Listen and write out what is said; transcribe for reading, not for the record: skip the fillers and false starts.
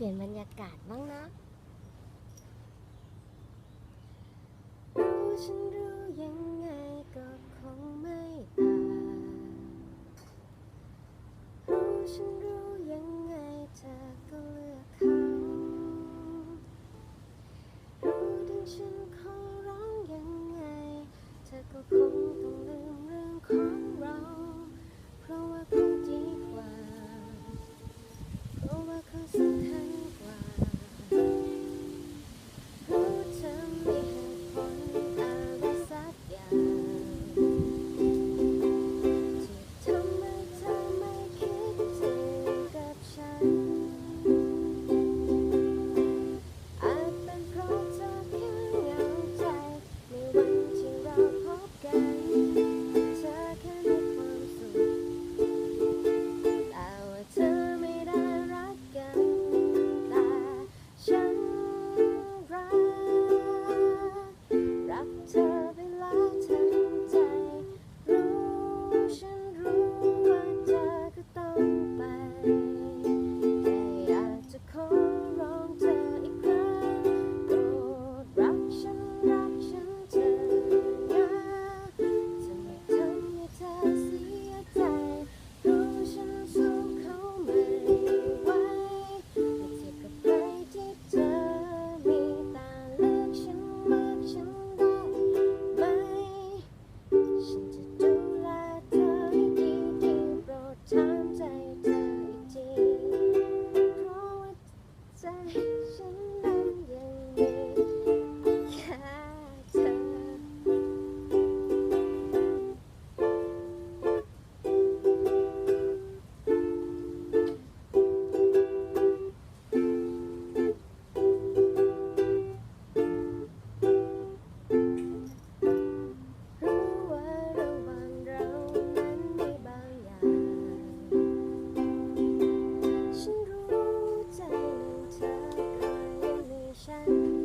เปลี่ยนบรรยากาศบ้างนะรู้ฉันรู้ยังไงก็คงไม่ต่างรู้ฉันรู้ยังไงเธอก็เลือกเขารู้ถึงฉันขอร้องยังไงเธอก็คงต้องลืมเรื่องของเราเพราะว่าเขาดีกว่าเพราะว่าเขาสำคัญกว่ารู้เธอมีเหตุผลอะไรสักอย่างที่ทำให้เธอไม่คิดถึงกับฉันอาจเป็นเพราะเธอแค่เหงาใจในวันที่เราพบกันเธอแค่มีความสุขแต่ว่าเธอไม่ได้รักกันแต่ฉันรักเธอไปแล้วทั้งใจรู้ฉันรู้ว่าเธอก็ต้องไปแต่อยากจะขอร้องเธออีกครั้งโปรดรักฉันเธอนะจะไม่ทำให้เธอเสียใจรู้ฉันสู้เขาไม่ไหวไม่เทียบกับใครที่เธอมีแต่เลือกฉันได้ไหมฉันจะดูแลเธอให้ดีโปรดถามใจเธออีกทีเพราะว่าใจฉันนั้นยังมีแค่เธอรู้ว่าระหว่างเรานั้นมีบางอย่างฉันรู้ใจหนึ่งเธอก็ยังมีฉัน